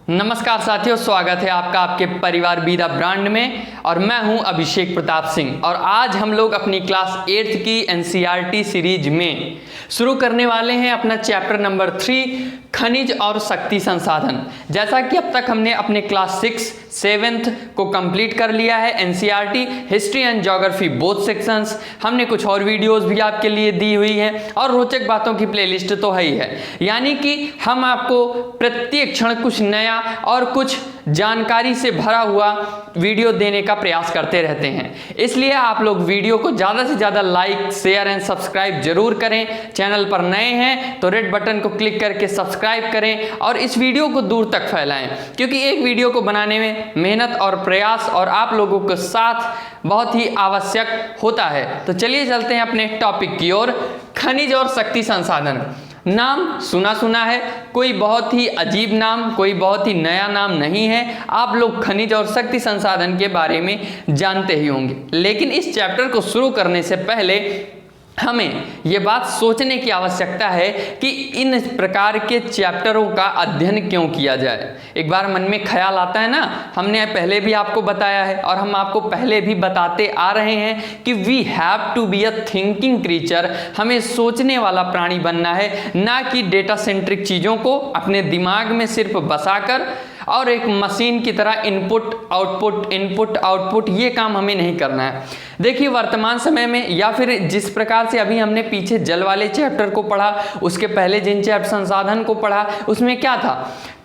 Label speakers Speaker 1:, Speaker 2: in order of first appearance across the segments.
Speaker 1: नमस्कार साथियों, स्वागत है आपका आपके परिवार बी द ब्रांड में। और मैं हूं अभिषेक प्रताप सिंह। और आज हम लोग अपनी क्लास 8th की एनसीईआरटी सीरीज में शुरू करने वाले हैं अपना चैप्टर नंबर 3, खनिज और शक्ति संसाधन। जैसा कि अब तक हमने अपने क्लास 6, 7th को कंप्लीट कर लिया है NCERT history and geography both sections. हमने कुछ और वीडियोस भी आपके लिए दी हुई हैं और रोचक बातों की प्लेलिस्ट तो है ही है। यानी कि हम आपको प्रत्येक क्षण कुछ नया और कुछ जानकारी से भरा हुआ वीडियो देने का प्रयास करते रहते हैं। इसलिए आप लोग वीडियो को ज़्यादा से ज़्यादा लाइक, शेयर एंड सब्सक्राइब जरूर करें। चैनल पर नए हैं तो रेड बटन को क्लिक करके सब्सक्राइब करें और इस वीडियो को दूर तक फैलाएं, क्योंकि एक वीडियो को बनाने में मेहनत और प्रयास और आप लोगों के साथ बहुत ही आवश्यक होता है। तो चलिए चलते हैं अपने टॉपिक की ओर। खनिज और शक्ति संसाधन नाम सुना सुना है, कोई बहुत ही अजीब नाम, कोई बहुत ही नया नाम नहीं है। आप लोग खनिज और शक्ति संसाधन के बारे में जानते ही होंगे। लेकिन इस चैप्टर को शुरू करने से पहले हमें ये बात सोचने की आवश्यकता है कि इन प्रकार के चैप्टरों का अध्ययन क्यों किया जाए। एक बार मन में ख्याल आता है ना, हमने पहले भी आपको बताया है और हम आपको पहले भी बताते आ रहे हैं कि we have to be a thinking creature. हमें सोचने वाला प्राणी बनना है, ना कि डेटा सेंट्रिक चीज़ों को अपने दिमाग में सिर्फ बसाकर और एक मशीन की तरह इनपुट आउटपुट ये काम हमें नहीं करना है। देखिए, वर्तमान समय में या फिर जिस प्रकार से अभी हमने पीछे जल वाले चैप्टर को पढ़ा, उसके पहले जिन चैप्टर संसाधन को पढ़ा, उसमें क्या था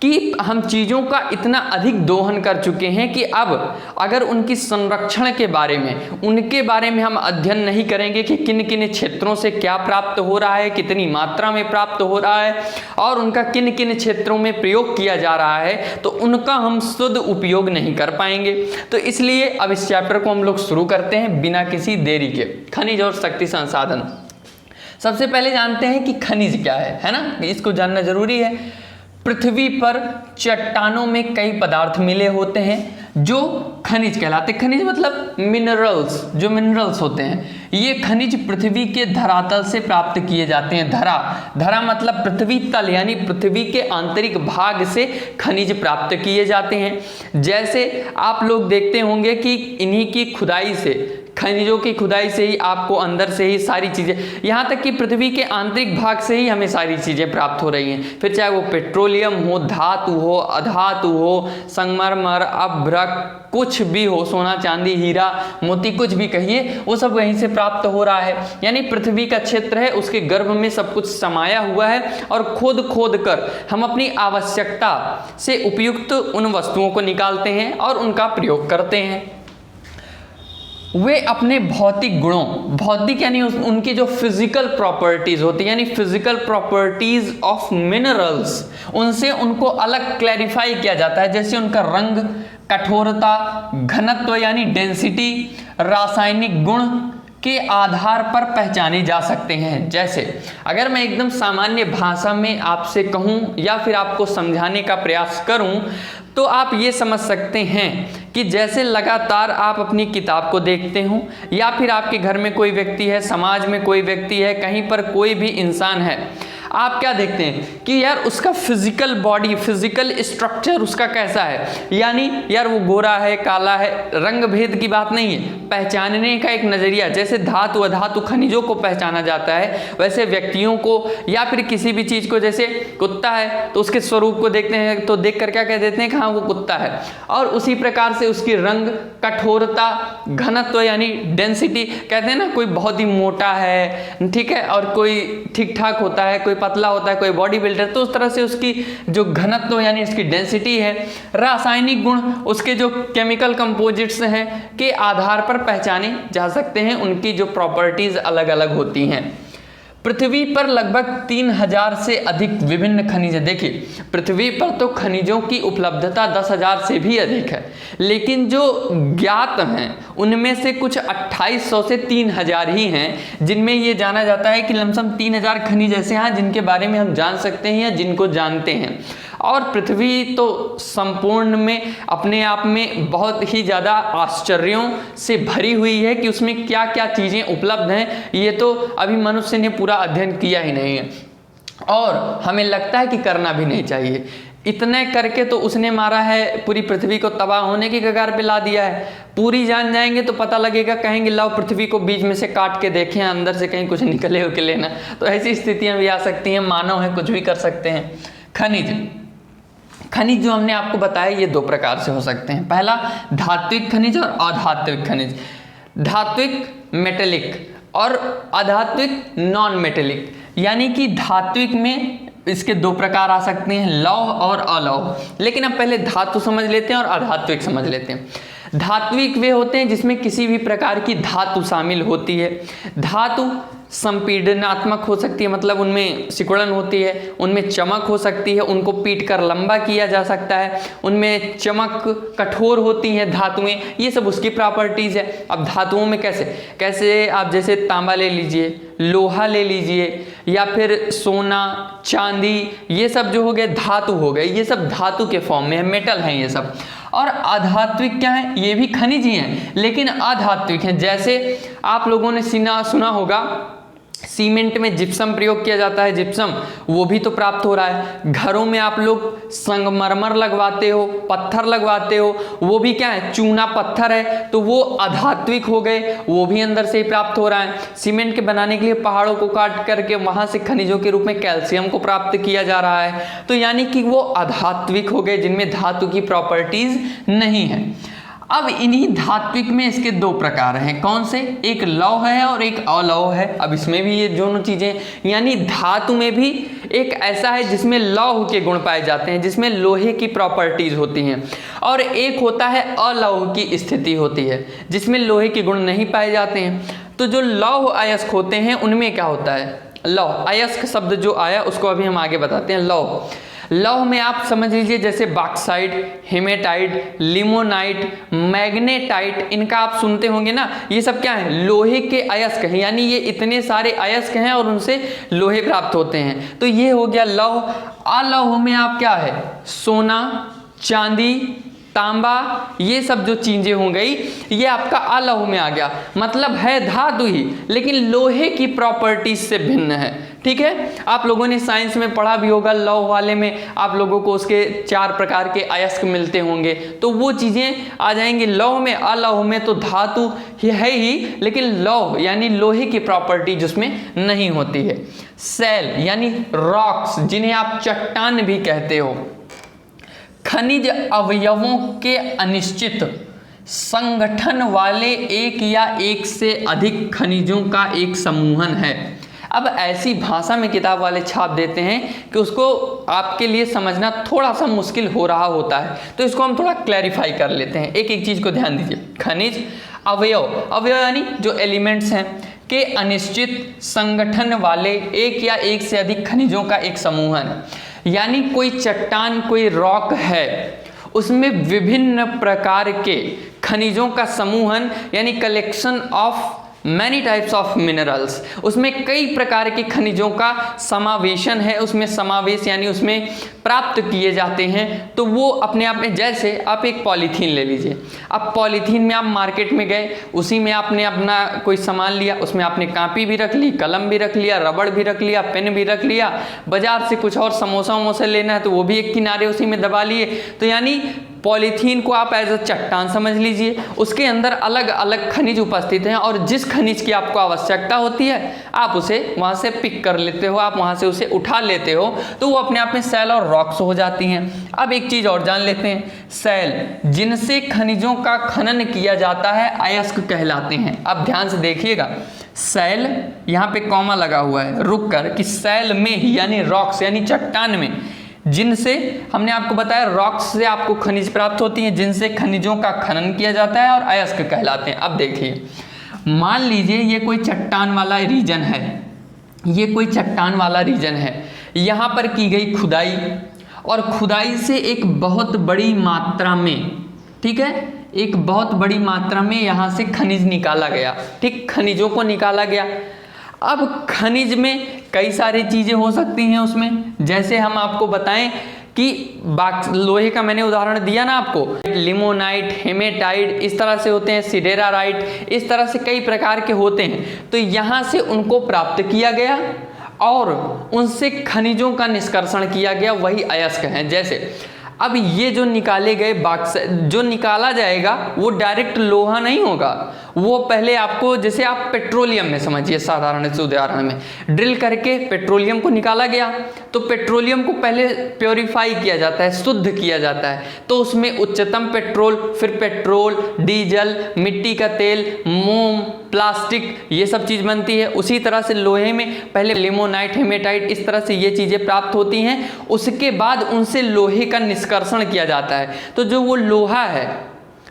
Speaker 1: कि हम चीज़ों का इतना अधिक दोहन कर चुके हैं कि अब अगर उनकी संरक्षण के बारे में, उनके बारे में हम अध्ययन नहीं करेंगे कि किन किन क्षेत्रों से क्या प्राप्त हो रहा है, कितनी मात्रा में प्राप्त हो रहा है और उनका किन किन क्षेत्रों में प्रयोग किया जा रहा है, तो उनका हम शुद्ध उपयोग नहीं कर पाएंगे। तो इसलिए अब इस चैप्टर को हम लोग शुरू करते हैं बिना किसी देरी के। खनिज और शक्ति संसाधन। सबसे पहले जानते हैं कि खनिज क्या है ना, इसको जानना जरूरी है। पृथ्वी पर चट्टानों में कई पदार्थ मिले होते हैं जो खनिज कहलाते हैं। खनिज मतलब मिनरल्स, जो मिनरल्स होते हैं, ये खनिज पृथ्वी के धरातल से प्राप्त किए जाते हैं। धरा मतलब पृथ्वी तल, यानी पृथ्वी के आंतरिक भाग से खनिज प्राप्त किए जाते हैं। जैसे आप लोग देखते होंगे कि इन्हीं की खुदाई से, खनिजों की खुदाई से ही आपको अंदर से ही सारी चीज़ें, यहाँ तक कि पृथ्वी के आंतरिक भाग से ही हमें सारी चीज़ें प्राप्त हो रही हैं। फिर चाहे वो पेट्रोलियम हो, धातु हो, अधातु हो, संगमरमर, अभ्रक, कुछ भी हो, सोना चांदी हीरा मोती, कुछ भी कहिए, वो सब वहीं से प्राप्त हो रहा है। यानी पृथ्वी का क्षेत्र है, उसके गर्भ में सब कुछ समाया हुआ है और खोद कर हम अपनी आवश्यकता से उपयुक्त उन वस्तुओं को निकालते हैं और उनका प्रयोग करते हैं। वे अपने भौतिक गुणों, भौतिक यानी उनकी जो फिजिकल प्रॉपर्टीज होती है, यानी फिजिकल प्रॉपर्टीज ऑफ मिनरल्स, उनसे उनको अलग क्लैरिफाई किया जाता है। जैसे उनका रंग, कठोरता, घनत्व यानी डेंसिटी, रासायनिक गुण के आधार पर पहचाने जा सकते हैं। जैसे अगर मैं एकदम सामान्य भाषा में आपसे कहूं या फिर आपको समझाने का प्रयास करूं, तो आप ये समझ सकते हैं कि जैसे लगातार आप अपनी किताब को देखते हो या फिर आपके घर में कोई व्यक्ति है, समाज में कोई व्यक्ति है, कहीं पर कोई भी इंसान है, आप क्या देखते हैं कि यार उसका फिजिकल बॉडी, फिजिकल स्ट्रक्चर उसका कैसा है। यानी यार वो गोरा है, काला है, रंग भेद की बात नहीं है, पहचानने का एक नज़रिया। जैसे धातु अधातु खनिजों को पहचाना जाता है, वैसे व्यक्तियों को या फिर किसी भी चीज़ को, जैसे कुत्ता है तो उसके स्वरूप को देखते हैं तो देख कर क्या कह देते हैं कि हाँ वो कुत्ता है। और उसी प्रकार से उसकी रंग, कठोरता, घनत्व यानी डेंसिटी, कहते हैं ना कोई बहुत ही मोटा है, ठीक है, और कोई ठीक ठाक होता है, कोई पतला होता है, कोई बॉडी बिल्डर, तो उस तरह से उसकी जो घनत्व यानी उसकी डेंसिटी है। रासायनिक गुण उसके जो केमिकल कंपोजिट्स हैं के आधार पर पहचाने जा सकते हैं, उनकी जो प्रॉपर्टीज अलग अलग होती हैं। पृथ्वी पर लगभग 3000 से अधिक विभिन्न खनिज है। देखिए, पृथ्वी पर तो खनिजों की उपलब्धता 10,000 से भी अधिक है, लेकिन जो ज्ञात हैं उनमें से कुछ 2800 से 3000 ही हैं जिनमें ये जाना जाता है कि लमसम 3000 खनिज ऐसे हैं जिनके बारे में हम जान सकते हैं या जिनको जानते हैं। और पृथ्वी तो संपूर्ण में अपने आप में बहुत ही ज़्यादा आश्चर्यों से भरी हुई है कि उसमें क्या क्या चीज़ें उपलब्ध हैं, ये तो अभी मनुष्य ने पूरा अध्ययन किया ही नहीं है और हमें लगता है कि करना भी नहीं चाहिए। इतने करके तो उसने मारा है, पूरी पृथ्वी को तबाह होने की कगार पे ला दिया है। पूरी जान जाएंगे तो पता लगेगा, कहेंगे लाओ पृथ्वी को बीच में से काट के देखें अंदर से कहीं कुछ निकले उकले ना। तो ऐसी स्थितियां भी आ सकती हैं, मानव है कुछ भी कर सकते हैं। खनिज, खनिज जो हमने आपको बताया ये दो प्रकार से हो सकते हैं। पहला धात्विक खनिज और अधात्विक खनिज। धात्विक मेटेलिक और अधात्विक नॉन मेटेलिक, यानी कि धात्विक में इसके दो प्रकार आ सकते हैं, लौह और अलौह। लेकिन अब पहले धातु समझ लेते हैं और अधात्विक समझ लेते हैं। धात्विक वे होते हैं जिसमें किसी भी प्रकार की धातु शामिल होती है। धातु संपीडनात्मक हो सकती है, मतलब उनमें सिकुड़न होती है, उनमें चमक हो सकती है, उनको पीट कर लंबा किया जा सकता है, उनमें चमक कठोर होती हैं धातुएं, ये सब उसकी प्रॉपर्टीज़ है। अब धातुओं में कैसे कैसे आप जैसे तांबा ले लीजिए, लोहा ले लीजिए, या फिर सोना चांदी, ये सब जो हो गए धातु हो गए, ये सब धातु के फॉर्म में है, मेटल हैं ये सब। और अधात्विक क्या है, ये भी खनिज ही हैं लेकिन अधात्विक हैं। जैसे आप लोगों ने सुना होगा सीमेंट में जिप्सम प्रयोग किया जाता है, जिप्सम वो भी तो प्राप्त हो रहा है। घरों में आप लोग संगमरमर लगवाते हो, पत्थर लगवाते हो, वो भी क्या है, चूना पत्थर है, तो वो अधात्विक हो गए, वो भी अंदर से ही प्राप्त हो रहा है। सीमेंट के बनाने के लिए पहाड़ों को काट करके वहां से खनिजों के रूप में कैल्शियम को प्राप्त किया जा रहा है, तो यानी कि वो अधात्विक हो गए जिनमें धातु की प्रॉपर्टीज नहीं है। अब इन्हीं धात्विक में इसके दो प्रकार हैं, कौन से, एक लौह है और एक अलौह है। अब इसमें भी ये दोनों चीजें, यानी धातु में भी एक ऐसा है जिसमें लौह के गुण पाए जाते हैं, जिसमें लोहे की प्रॉपर्टीज होती हैं, और एक होता है अलौह की स्थिति होती है जिसमें लोहे के गुण नहीं पाए जाते हैं। तो जो लौह अयस्क होते हैं उनमें क्या होता है, लौह अयस्क शब्द जो आया उसको अभी हम आगे बताते हैं। लौह में आप समझ लीजिए जैसे बॉक्साइट, हेमेटाइट, लिमोनाइट, मैग्नेटाइट, इनका आप सुनते होंगे ना, ये सब क्या है, लोहे के अयस्क हैं, यानी ये इतने सारे अयस्क हैं और उनसे लोहे प्राप्त होते हैं। तो ये हो गया लौह। अलौह में आप क्या है, सोना चांदी तांबा, ये सब जो चीजें हो गई ये आपका अलौह में आ गया, मतलब है धातु ही लेकिन लोहे की प्रॉपर्टीज से भिन्न है। ठीक है, आप लोगों ने साइंस में पढ़ा भी होगा, लौह वाले में आप लोगों को उसके 4 प्रकार के अयस्क मिलते होंगे, तो वो चीजें आ जाएंगी लौह में। अलौह में तो धातु है ही लेकिन लौह यानी लोहे की प्रॉपर्टी जिसमें नहीं होती है। सेल यानी रॉक्स, जिन्हें आप चट्टान भी कहते हो, खनिज अवयवों के अनिश्चित संगठन वाले एक या एक से अधिक खनिजों का एक समूहन है। अब ऐसी भाषा में किताब वाले छाप देते हैं कि उसको आपके लिए समझना थोड़ा सा मुश्किल हो रहा होता है, तो इसको हम थोड़ा क्लैरिफाई कर लेते हैं। एक एक चीज़ को ध्यान दीजिए। खनिज अवयव, अवयव यानी जो एलिमेंट्स हैं के अनिश्चित संगठन वाले एक या एक से अधिक खनिजों का एक समूहन, यानी कोई चट्टान, कोई रॉक है, उसमें विभिन्न प्रकार के खनिजों का समूहन यानी collection of many types of minerals, उसमें कई प्रकार के खनिजों का समावेशन है, उसमें समावेश यानी उसमें प्राप्त किए जाते हैं। तो वो अपने आप में, जैसे आप एक पॉलीथीन ले लीजिए, अब पॉलीथीन में आप मार्केट में गए, उसी में आपने अपना कोई सामान लिया, उसमें आपने कापी भी रख ली, कलम भी रख लिया, रबड़ भी रख लिया, पेन भी रख लिया, बाजार से कुछ और समोसा वमोसा लेना है तो वो भी एक किनारे उसी में दबा लिए। तो यानी पॉलीथीन को आप एज अ चट्टान समझ लीजिए, उसके अंदर अलग अलग खनिज उपस्थित हैं और जिस खनिज की आपको आवश्यकता होती है आप उसे वहाँ से पिक कर लेते हो, आप वहाँ से उसे उठा लेते हो, तो वो अपने आप में सेल और रॉक्स हो जाती हैं। अब एक चीज़ और जान लेते हैं, सेल जिनसे खनिजों का खनन किया जाता है अयस्क कहलाते हैं। अब ध्यान से देखिएगा, सेल यहाँ पे कॉमा लगा हुआ है रुक कर, कि सेल में ही यानी रॉक्स यानी चट्टान में, जिनसे हमने आपको बताया रॉक्स से आपको खनिज प्राप्त होती हैं, जिनसे खनिजों का खनन किया जाता है और अयस्क कहलाते हैं। अब देखिए, मान लीजिए ये कोई चट्टान वाला रीजन है, ये कोई चट्टान वाला रीजन है, यहाँ पर की गई खुदाई और खुदाई से एक बहुत बड़ी मात्रा में, ठीक है, एक बहुत बड़ी मात्रा में यहाँ से खनिज निकाला गया। ठीक, खनिजों को निकाला गया। अब खनिज में कई सारी चीज़ें हो सकती हैं उसमें, जैसे हम आपको बताएं कि लोहे का मैंने उदाहरण दिया ना आपको, लिमोनाइट, हेमेटाइट, इस तरह से होते हैं, सिडेराराइट, इस तरह से कई प्रकार के होते हैं। तो यहाँ से उनको प्राप्त किया गया और उनसे खनिजों का निष्कर्षण किया गया, वही अयस्क हैं। जैसे अब ये जो निकाले गए बॉक्स जो निकाला जाएगा वो डायरेक्ट लोहा नहीं होगा, वो पहले आपको, जैसे आप पेट्रोलियम में समझिए, साधारण से उदाहरण में ड्रिल करके पेट्रोलियम को निकाला गया, तो पेट्रोलियम को पहले प्योरीफाई किया जाता है, शुद्ध किया जाता है, तो उसमें उच्चतम पेट्रोल, फिर पेट्रोल, डीजल, मिट्टी का तेल, मोम, प्लास्टिक, ये सब चीज़ बनती है। उसी तरह से लोहे में पहले लिमोनाइट, हेमेटाइट, इस तरह से ये चीज़ें प्राप्त होती हैं। उसके बाद उनसे लोहे का निष्कर्षण किया जाता है। तो जो वो लोहा है,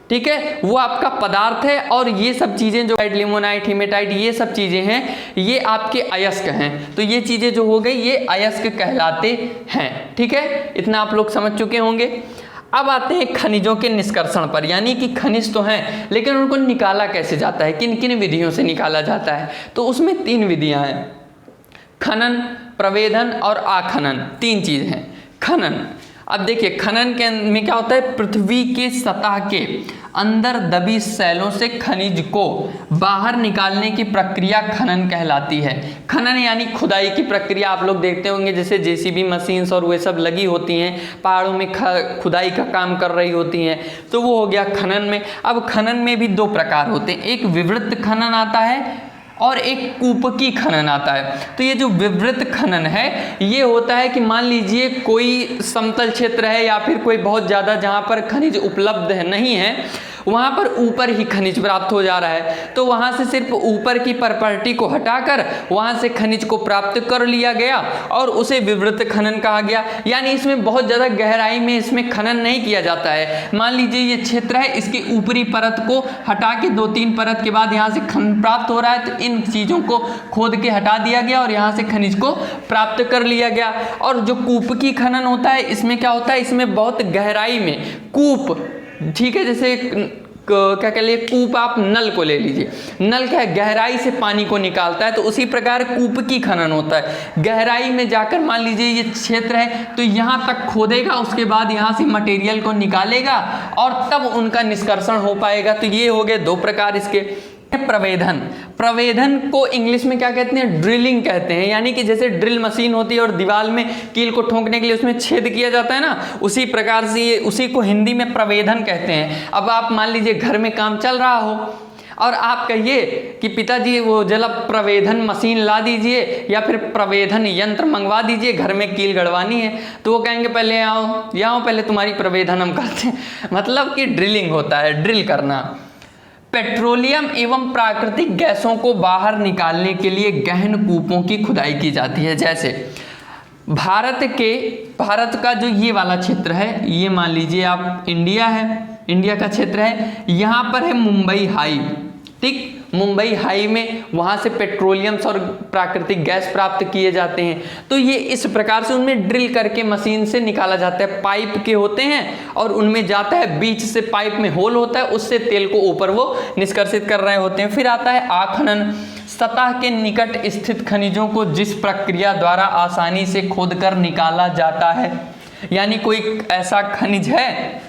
Speaker 1: ठीक है, वो आपका पदार्थ है, और ये सब चीज़ें जो लिमोनाइट, हेमेटाइट, ये सब चीज़ें हैं, ये आपके अयस्क हैं। तो ये चीज़ें जो हो गई, ये अयस्क कहलाते हैं। ठीक है, इतना आप लोग समझ चुके होंगे। अब आते हैं खनिजों के निष्कर्षण पर, यानी कि खनिज तो हैं लेकिन उनको निकाला कैसे जाता है, किन किन विधियों से निकाला जाता है। तो उसमें 3 विधियां हैं, खनन, प्रवेधन और आखनन, 3 चीज़ हैं। खनन, अब देखिए खनन के में क्या होता है, पृथ्वी के सतह के अंदर दबी शैलों से खनिज को बाहर निकालने की प्रक्रिया खनन कहलाती है। खनन यानी खुदाई की प्रक्रिया, आप लोग देखते होंगे जैसे जेसीबी मशीन्स और वे सब लगी होती हैं, पहाड़ों में खुदाई का काम कर रही होती हैं, तो वो हो गया खनन में। अब खनन में भी 2 प्रकार होते हैं, एक विवृत खनन आता है और एक कूपकी खनन आता है। तो ये जो विवृत खनन है, ये होता है कि मान लीजिए कोई समतल क्षेत्र है या फिर कोई बहुत ज़्यादा जहाँ पर खनिज उपलब्ध है नहीं है, वहाँ पर ऊपर ही खनिज प्राप्त हो जा रहा है, तो वहाँ से सिर्फ ऊपर की प्रॉपर्टी को हटाकर वहाँ से खनिज को प्राप्त कर लिया गया और उसे विवृत खनन कहा गया। यानी इसमें बहुत ज़्यादा गहराई में इसमें खनन नहीं किया जाता है। मान लीजिए ये क्षेत्र है, इसकी ऊपरी परत को हटा के 2-3 परत के बाद यहाँ से खनन प्राप्त हो रहा है, तो इन चीज़ों को खोद के हटा दिया गया और यहाँ से खनिज को प्राप्त कर लिया गया। और जो कूपकी खनन होता है, इसमें क्या होता है, इसमें बहुत गहराई में कूप, ठीक है, जैसे क्या कह लिए कूप, आप नल को ले लीजिए, नल क्या है, गहराई से पानी को निकालता है, तो उसी प्रकार कूप की खनन होता है। गहराई में जाकर मान लीजिए ये क्षेत्र है, तो यहाँ तक खोदेगा, उसके बाद यहाँ से मटेरियल को निकालेगा और तब उनका निष्कर्षण हो पाएगा। तो ये हो गए 2 प्रकार इसके। प्रवेधन, प्रवेधन को इंग्लिश में क्या कहते हैं, ड्रिलिंग कहते हैं। यानी कि जैसे ड्रिल मशीन होती है और दीवार में कील को ठोकने के लिए उसमें छेद किया जाता है ना, उसी प्रकार से ये, उसी को हिंदी में प्रवेधन कहते हैं। अब आप मान लीजिए घर में काम चल रहा हो और आप कहिए कि पिताजी वो जला प्रवेधन मशीन ला दीजिए या फिर प्रवेधन यंत्र मंगवा दीजिए, घर में कील गड़वानी है, तो वो कहेंगे पहले आओ, यहाँ पहले तुम्हारी प्रवेधन हम करते हैं। मतलब कि ड्रिलिंग होता है, ड्रिल करना। पेट्रोलियम एवं प्राकृतिक गैसों को बाहर निकालने के लिए गहन कूपों की खुदाई की जाती है। जैसे भारत का जो ये वाला क्षेत्र है, ये मान लीजिए आप इंडिया है, इंडिया का क्षेत्र है, यहाँ पर है मुंबई हाई, ठीक, मुंबई हाई में वहाँ से पेट्रोलियम और प्राकृतिक गैस प्राप्त किए जाते हैं। तो ये इस प्रकार से उनमें ड्रिल करके मशीन से निकाला जाता है, पाइप के होते हैं और उनमें जाता है, बीच से पाइप में होल होता है, उससे तेल को ऊपर वो निष्कर्षित कर रहे होते हैं। फिर आता है आखनन, सतह के निकट स्थित खनिजों को जिस प्रक्रिया द्वारा आसानी से खोदकर निकाला जाता है। यानी कोई ऐसा खनिज है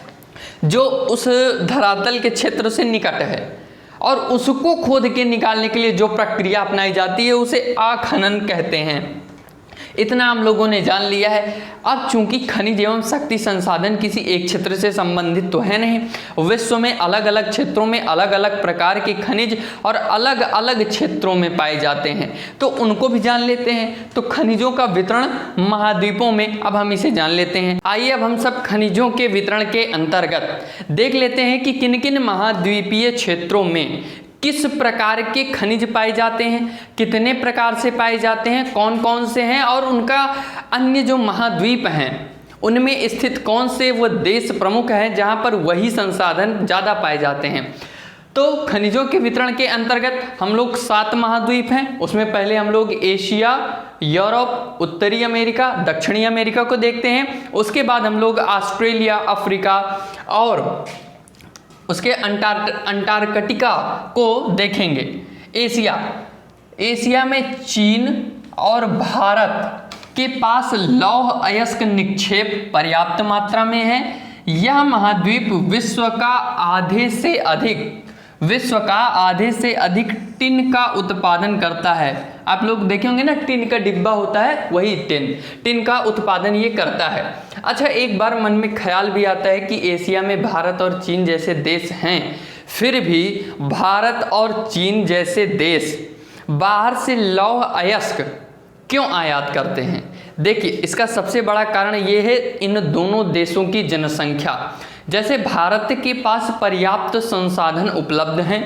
Speaker 1: जो उस धरातल के क्षेत्र से निकट है और उसको खोद के निकालने के लिए जो प्रक्रिया अपनाई जाती है उसे आखनन कहते हैं। इतना हम लोगों ने जान लिया है। अब चूंकि खनिज एवं शक्ति संसाधन किसी एक क्षेत्र से संबंधित तो है नहीं, विश्व में अलग अलग क्षेत्रों में अलग अलग प्रकार के खनिज और अलग अलग क्षेत्रों में पाए जाते हैं, तो उनको भी जान लेते हैं। तो खनिजों का वितरण महाद्वीपों में, अब हम इसे जान लेते हैं। आइए अब हम सब खनिजों के वितरण के अंतर्गत देख लेते हैं कि किन किन महाद्वीपीय क्षेत्रों में किस प्रकार के खनिज पाए जाते हैं, कितने प्रकार से पाए जाते हैं, कौन कौन से हैं और उनका अन्य जो महाद्वीप हैं उनमें स्थित कौन से वो देश प्रमुख हैं जहां पर वही संसाधन ज़्यादा पाए जाते हैं। तो खनिजों के वितरण के अंतर्गत हम लोग 7 महाद्वीप हैं। उसमें पहले हम लोग एशिया, यूरोप, उत्तरी अमेरिका, दक्षिणी अमेरिका को देखते हैं। उसके बाद हम लोग ऑस्ट्रेलिया, अफ्रीका और उसके अंटार्कटिका को देखेंगे। एशिया में चीन और भारत के पास लौह अयस्क निक्षेप पर्याप्त मात्रा में है। यह महाद्वीप विश्व का आधे से अधिक विश्व का आधे से अधिक टिन का उत्पादन करता है। आप लोग देखे होंगे ना, टिन का डिब्बा होता है, वही टिन का उत्पादन ये करता है। अच्छा, एक बार मन में ख्याल भी आता है कि एशिया में भारत और चीन जैसे देश हैं, फिर भी भारत और चीन जैसे देश बाहर से लौह अयस्क क्यों आयात करते हैं? देखिए, इसका सबसे बड़ा कारण ये है इन दोनों देशों की जनसंख्या। जैसे भारत के पास पर्याप्त संसाधन उपलब्ध हैं,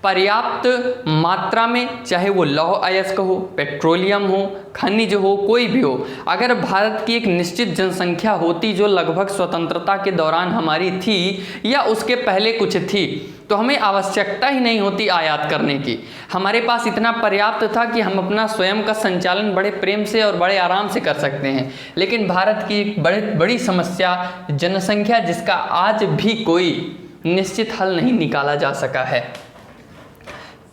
Speaker 1: पर्याप्त मात्रा में, चाहे वो लौह अयस्क हो, पेट्रोलियम हो, खनिज हो, कोई भी हो। अगर भारत की एक निश्चित जनसंख्या होती जो लगभग स्वतंत्रता के दौरान हमारी थी या उसके पहले कुछ थी, तो हमें आवश्यकता ही नहीं होती आयात करने की। हमारे पास इतना पर्याप्त था कि हम अपना स्वयं का संचालन बड़े प्रेम से और बड़े आराम से कर सकते हैं। लेकिन भारत की एक बड़ी समस्या जनसंख्या, जिसका आज भी कोई निश्चित हल नहीं निकाला जा सका है।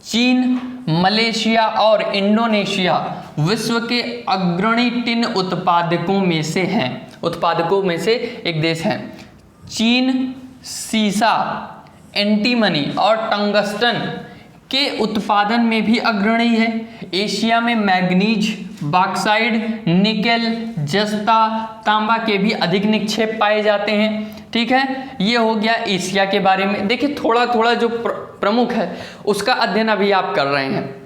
Speaker 1: चीन, मलेशिया और इंडोनेशिया विश्व के अग्रणी टिन उत्पादकों में से हैं। उत्पादकों में से एक देश है। चीन सीसा, एंटीमनी और टंगस्टन के उत्पादन में भी अग्रणी है। एशिया में मैग्नीज, बॉक्साइट, निकेल, जस्ता, तांबा के भी अधिक निक्षेप पाए जाते हैं। ठीक है, ये हो गया एशिया के बारे में। देखिए, थोड़ा थोड़ा जो प्रमुख है उसका अध्ययन अभी आप कर रहे हैं।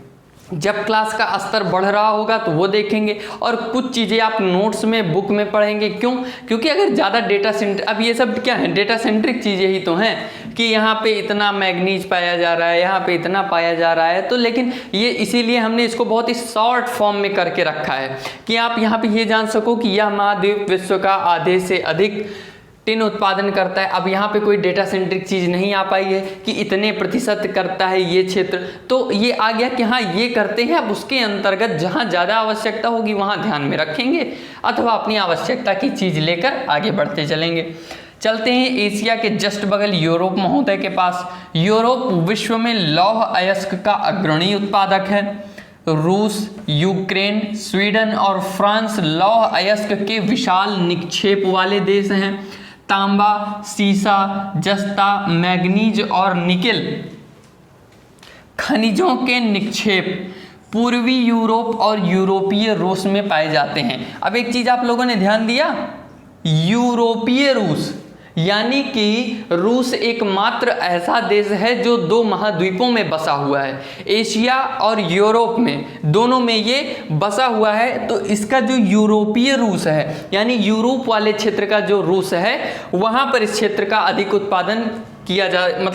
Speaker 1: जब क्लास का स्तर बढ़ रहा होगा तो वो देखेंगे, और कुछ चीज़ें आप नोट्स में, बुक में पढ़ेंगे। क्यों? क्योंकि अगर ज़्यादा डेटा सेंट्रिक, अब ये सब क्या है, डेटा सेंट्रिक चीज़ें ही तो हैं कि यहाँ पे इतना मैग्नीज पाया जा रहा है, यहाँ पे इतना पाया जा रहा है। तो लेकिन ये इसीलिए हमने इसको बहुत ही शॉर्ट फॉर्म में करके रखा है कि आप यहाँ पे ये जान सको कि यह महाद्वीप विश्व का आधे से अधिक टिन उत्पादन करता है। अब यहाँ पे कोई डेटा सेंट्रिक चीज़ नहीं आ पाई है कि इतने प्रतिशत करता है ये क्षेत्र, तो ये आ गया कि हाँ ये करते हैं। अब उसके अंतर्गत जहाँ ज़्यादा आवश्यकता होगी वहाँ ध्यान में रखेंगे, अथवा अपनी आवश्यकता की चीज़ लेकर आगे बढ़ते चलेंगे। चलते हैं एशिया के जस्ट बगल यूरोप महोदय के पास। यूरोप विश्व में लौह अयस्क का अग्रणी उत्पादक है। रूस, यूक्रेन, स्वीडन और फ्रांस लौह अयस्क के विशाल निक्षेप वाले देश हैं। तांबा, सीसा, जस्ता, मैग्नीज और निकेल खनिजों के निक्षेप पूर्वी यूरोप और यूरोपीय रूस में पाए जाते हैं। अब एक चीज आप लोगों ने ध्यान दिया, यूरोपीय रूस, यानी कि रूस एकमात्र ऐसा देश है जो दो महाद्वीपों में बसा हुआ है। एशिया और यूरोप में, दोनों में ये बसा हुआ है। तो इसका जो यूरोपीय रूस है, यानी यूरोप वाले क्षेत्र का जो रूस है, वहाँ पर इस क्षेत्र का अधिक उत्पादन किया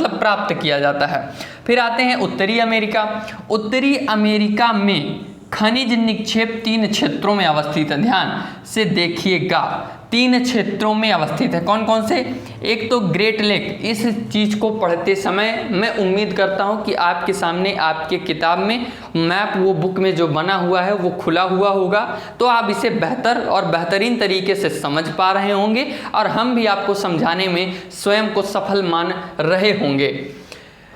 Speaker 1: प्राप्त किया जाता है। फिर आते हैं उत्तरी अमेरिका। उत्तरी अमेरिका में खनिज निक्षेप 3 क्षेत्रों में अवस्थित है। ध्यान से देखिएगा, 3 क्षेत्रों में अवस्थित है। कौन कौन से? एक तो ग्रेट लेक। इस चीज़ को पढ़ते समय मैं उम्मीद करता हूँ कि आपके सामने, आपके किताब में मैप, वो बुक में जो बना हुआ है वो खुला हुआ होगा, तो आप इसे बेहतर और बेहतरीन तरीके से समझ पा रहे होंगे, और हम भी आपको समझाने में स्वयं को सफल मान रहे होंगे।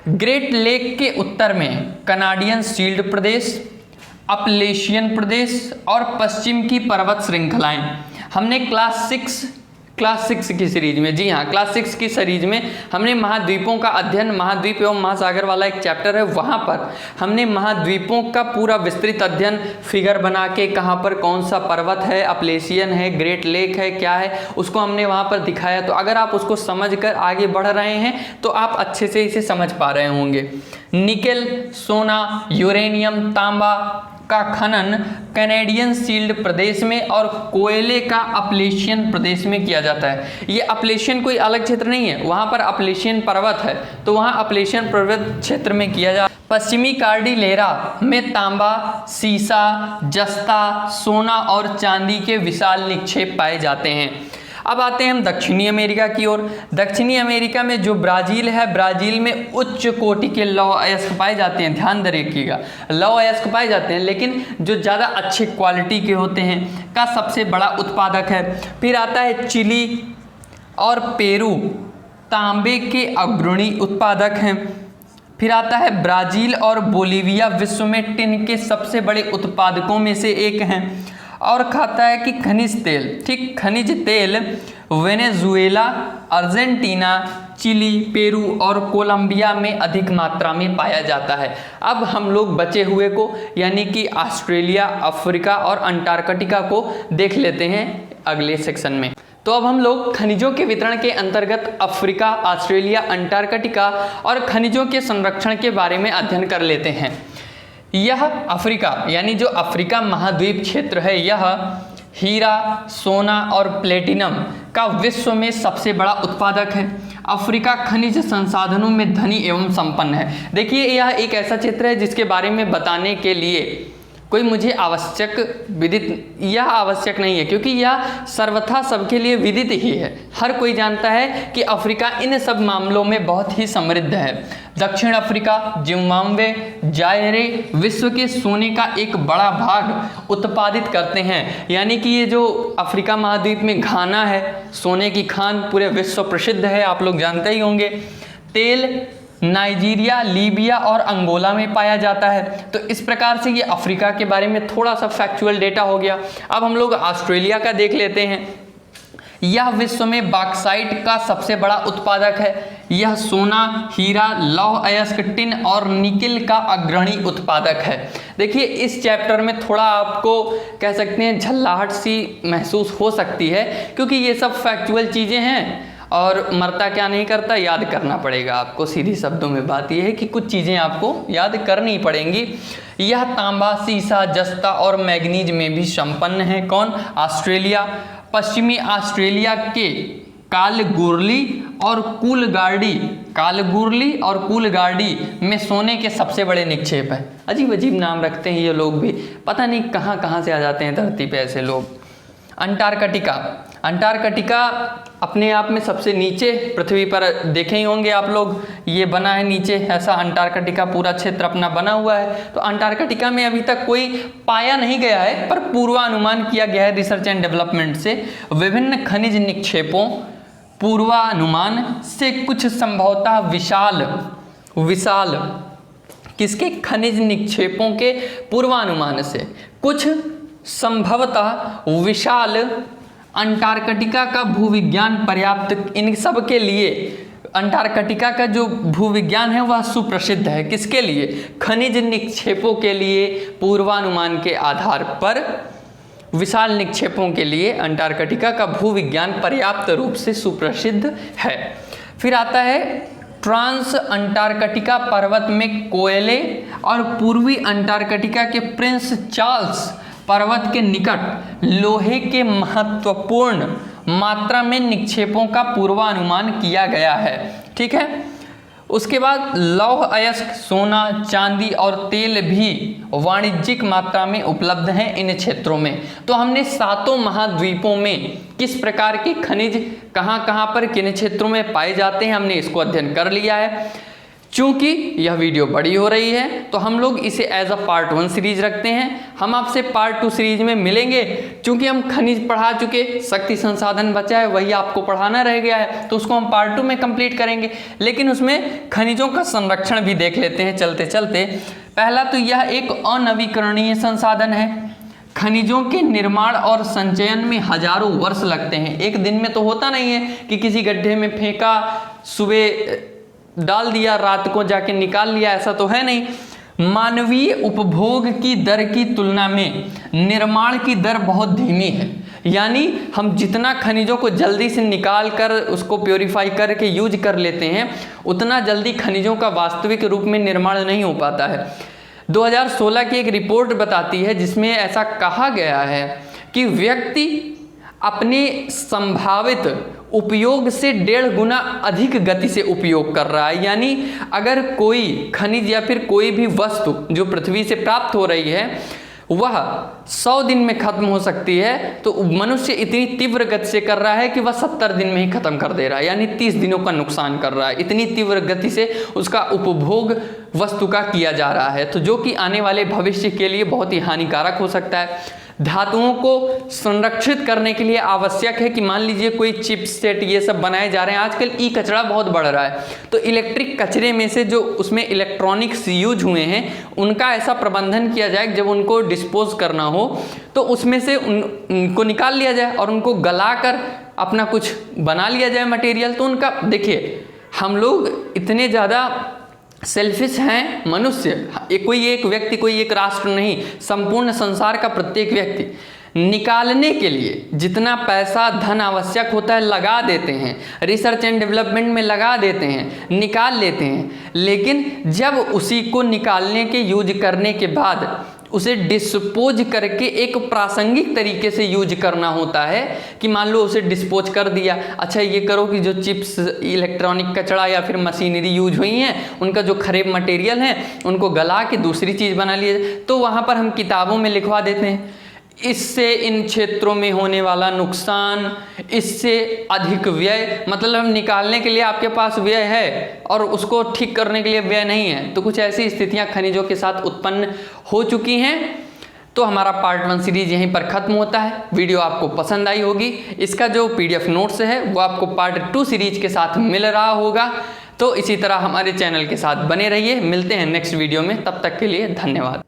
Speaker 1: ग्रेट लेक के उत्तर में कनाडियन शील्ड प्रदेश, अपलेशियन प्रदेश और पश्चिम की पर्वत श्रृंखलाएं। हमने क्लास 6 की सीरीज में, जी हाँ, क्लास 6 की सीरीज में हमने महाद्वीपों का अध्ययन, महाद्वीप एवं महासागर वाला एक चैप्टर है, वहाँ पर हमने महाद्वीपों का पूरा विस्तृत अध्ययन फिगर बना के, कहाँ पर कौन सा पर्वत है, अपलेशियन है, ग्रेट लेक है, क्या है, उसको हमने वहाँ पर दिखाया। तो अगर आप उसको समझ कर आगे बढ़ रहे हैं तो आप अच्छे से इसे समझ पा रहे होंगे। निकेल, सोना, यूरेनियम, तांबा का खनन कैनेडियन शील्ड प्रदेश में और कोयले का अपलेशियन प्रदेश में किया जाता है। ये अपलेशियन कोई अलग क्षेत्र नहीं है, वहाँ पर अपलेशियन पर्वत है, तो वहाँ अपलेशियन पर्वत क्षेत्र में किया जाता है। पश्चिमी कार्डिलेरा में तांबा, सीसा, जस्ता, सोना और चांदी के विशाल निक्षेप पाए जाते हैं। अब आते हैं हम दक्षिणी अमेरिका की ओर। दक्षिणी अमेरिका में जो ब्राज़ील है, ब्राज़ील में उच्च कोटि के लौह अयस्क पाए जाते हैं। ध्यान रखिएगा, लौह अयस्क पाए जाते हैं, लेकिन जो ज़्यादा अच्छे क्वालिटी के होते हैं का सबसे बड़ा उत्पादक है। फिर आता है चिली और पेरू, तांबे के अग्रणी उत्पादक हैं। फिर आता है ब्राज़ील और बोलीविया, विश्व में टिन के सबसे बड़े उत्पादकों में से एक हैं। और खाता है कि खनिज तेल, ठीक, खनिज तेल वेनेजुएला, अर्जेंटीना, चिली, पेरू और कोलंबिया में अधिक मात्रा में पाया जाता है। अब हम लोग बचे हुए को यानी कि ऑस्ट्रेलिया, अफ्रीका और अंटार्कटिका को देख लेते हैं अगले सेक्शन में। तो अब हम लोग खनिजों के वितरण के अंतर्गत अफ्रीका, ऑस्ट्रेलिया, अंटार्कटिका और खनिजों के संरक्षण के बारे में अध्ययन कर लेते हैं। यह अफ्रीका यानी जो अफ्रीका महाद्वीप क्षेत्र है, यह हीरा, सोना और प्लेटिनम का विश्व में सबसे बड़ा उत्पादक है। अफ्रीका खनिज संसाधनों में धनी एवं संपन्न है। देखिए, यह एक ऐसा क्षेत्र है जिसके बारे में बताने के लिए कोई मुझे यह आवश्यक नहीं है, क्योंकि यह सर्वथा सबके लिए विदित ही है। हर कोई जानता है कि अफ्रीका इन सब मामलों में बहुत ही समृद्ध है। दक्षिण अफ्रीका, जिम्बाब्वे, जायरे विश्व के सोने का एक बड़ा भाग उत्पादित करते हैं। यानी कि ये जो अफ्रीका महाद्वीप में घाना है, सोने की खान पूरे विश्व प्रसिद्ध है, आप लोग जानते ही होंगे। तेल नाइजीरिया, लीबिया और अंगोला में पाया जाता है। तो इस प्रकार से ये अफ्रीका के बारे में थोड़ा सा फैक्चुअल डेटा हो गया। अब हम लोग ऑस्ट्रेलिया का देख लेते हैं। यह विश्व में बॉक्साइट का सबसे बड़ा उत्पादक है। यह सोना, हीरा, लौह अयस्क, टिन और निकिल का अग्रणी उत्पादक है। देखिए, इस चैप्टर में थोड़ा आपको कह सकते हैं झल्लाहट सी महसूस हो सकती है, क्योंकि ये सब फैक्चुअल चीज़ें हैं और मरता क्या नहीं करता, याद करना पड़ेगा आपको। सीधी शब्दों में बात यह है कि कुछ चीज़ें आपको याद करनी पड़ेंगी। यह तांबा, सीसा, जस्ता और मैग्नीज में भी संपन्न है। कौन? ऑस्ट्रेलिया। पश्चिमी ऑस्ट्रेलिया के कालगुरली और कूलगार्डी में सोने के सबसे बड़े निक्षेप हैं। अजीब अजीब नाम रखते हैं ये लोग भी, पता नहीं कहाँ कहाँ से आ जाते हैं धरती पे ऐसे लोग। अंटार्कटिका अपने आप में सबसे नीचे पृथ्वी पर देखे ही होंगे आप लोग, ये बना है नीचे, ऐसा अंटार्कटिका पूरा क्षेत्र अपना बना हुआ है। तो अंटार्कटिका में अभी तक कोई पाया नहीं गया है, पर पूर्वानुमान किया गया है रिसर्च एंड डेवलपमेंट से। विभिन्न खनिज निक्षेपों पूर्वानुमान से कुछ संभवतः विशाल किसके? खनिज निक्षेपों के पूर्वानुमान से कुछ संभवतः विशाल अंटार्कटिका का भूविज्ञान पर्याप्त, इन सब के लिए अंटार्कटिका का जो भूविज्ञान है वह सुप्रसिद्ध है। किसके लिए? खनिज निक्षेपों के लिए पूर्वानुमान के आधार पर विशाल निक्षेपों के लिए अंटार्कटिका का भूविज्ञान पर्याप्त रूप से सुप्रसिद्ध है। फिर आता है ट्रांस अंटार्कटिका पर्वत में कोयले और पूर्वी अंटार्कटिका के प्रिंस चार्ल्स पर्वत के निकट लोहे के महत्वपूर्ण मात्रा में निक्षेपों का पूर्वानुमान किया गया है। ठीक है। उसके बाद लौह अयस्क, सोना, चांदी और तेल भी वाणिज्यिक मात्रा में उपलब्ध हैं इन क्षेत्रों में। तो हमने सातों महाद्वीपों में किस प्रकार के खनिज कहाँ कहाँ पर किन क्षेत्रों में पाए जाते हैं हमने इसको अध्ययन कर लिया है। चूंकि यह वीडियो बड़ी हो रही है तो हम लोग इसे एज अ पार्ट 1 सीरीज रखते हैं। हम आपसे पार्ट 2 सीरीज में मिलेंगे। चूंकि हम खनिज पढ़ा चुके, शक्ति संसाधन बचा है वही आपको पढ़ाना रह गया है, तो उसको हम पार्ट 2 में कंप्लीट करेंगे। लेकिन उसमें खनिजों का संरक्षण भी देख लेते हैं चलते चलते। पहला तो यह एक अनवीकरणीय संसाधन है। खनिजों के निर्माण और संचयन में हजारों वर्ष लगते हैं। एक दिन में तो होता नहीं है कि किसी गड्ढे में फेंका, सुबह डाल दिया, रात को जाके निकाल लिया, ऐसा तो है नहीं। मानवीय उपभोग की दर की तुलना में निर्माण की दर बहुत धीमी है। यानी हम जितना खनिजों को जल्दी से निकाल कर उसको प्योरीफाई करके यूज कर लेते हैं, उतना जल्दी खनिजों का वास्तविक रूप में निर्माण नहीं हो पाता है। 2016 की एक रिपोर्ट बताती है जिसमें ऐसा कहा गया है कि व्यक्ति अपने संभावित उपयोग से 1.5 गुना अधिक गति से उपयोग कर रहा है। यानी अगर कोई खनिज या फिर कोई भी वस्तु जो पृथ्वी से प्राप्त हो रही है वह 100 दिन में खत्म हो सकती है, तो मनुष्य इतनी तीव्र गति से कर रहा है कि वह 70 दिन में ही खत्म कर दे रहा है। यानी 30 दिनों का नुकसान कर रहा है। इतनी तीव्र गति से उसका उपभोग वस्तु का किया जा रहा है, तो जो कि आने वाले भविष्य के लिए बहुत ही हानिकारक हो सकता है। धातुओं को संरक्षित करने के लिए आवश्यक है कि मान लीजिए कोई चिपसेट ये सब बनाए जा रहे हैं। आजकल ई कचरा बहुत बढ़ रहा है, तो इलेक्ट्रिक कचरे में से जो उसमें इलेक्ट्रॉनिक्स यूज हुए हैं उनका ऐसा प्रबंधन किया जाए जब उनको डिस्पोज करना हो तो उसमें से उनको निकाल लिया जाए और उनको गलाकर अपना कुछ बना लिया जाए मटेरियल। तो उनका देखिए, हम लोग इतने ज़्यादा सेल्फिश हैं मनुष्य, कोई एक व्यक्ति, कोई एक राष्ट्र नहीं, संपूर्ण संसार का प्रत्येक व्यक्ति निकालने के लिए जितना पैसा धन आवश्यक होता है लगा देते हैं, रिसर्च एंड डेवलपमेंट में लगा देते हैं, निकाल लेते हैं। लेकिन जब उसी को निकालने के यूज करने के बाद उसे डिस्पोज करके एक प्रासंगिक तरीके से यूज करना होता है कि मान लो उसे डिस्पोज कर दिया, अच्छा ये करो कि जो चिप्स, इलेक्ट्रॉनिक कचरा या फिर मशीनरी यूज हुई हैं उनका जो खराब मटेरियल है उनको गला के दूसरी चीज़ बना लिया जाए, तो वहाँ पर हम किताबों में लिखवा देते हैं इससे इन क्षेत्रों में होने वाला नुकसान, इससे अधिक व्यय, मतलब हम निकालने के लिए आपके पास व्यय है और उसको ठीक करने के लिए व्यय नहीं है। तो कुछ ऐसी स्थितियां खनिजों के साथ उत्पन्न हो चुकी हैं। तो हमारा पार्ट 1 सीरीज यहीं पर खत्म होता है। वीडियो आपको पसंद आई होगी, इसका जो PDF नोट्स है वो आपको पार्ट 2 सीरीज के साथ मिल रहा होगा। तो इसी तरह हमारे चैनल के साथ बने रहिए। मिलते हैं नेक्स्ट वीडियो में, तब तक के लिए धन्यवाद।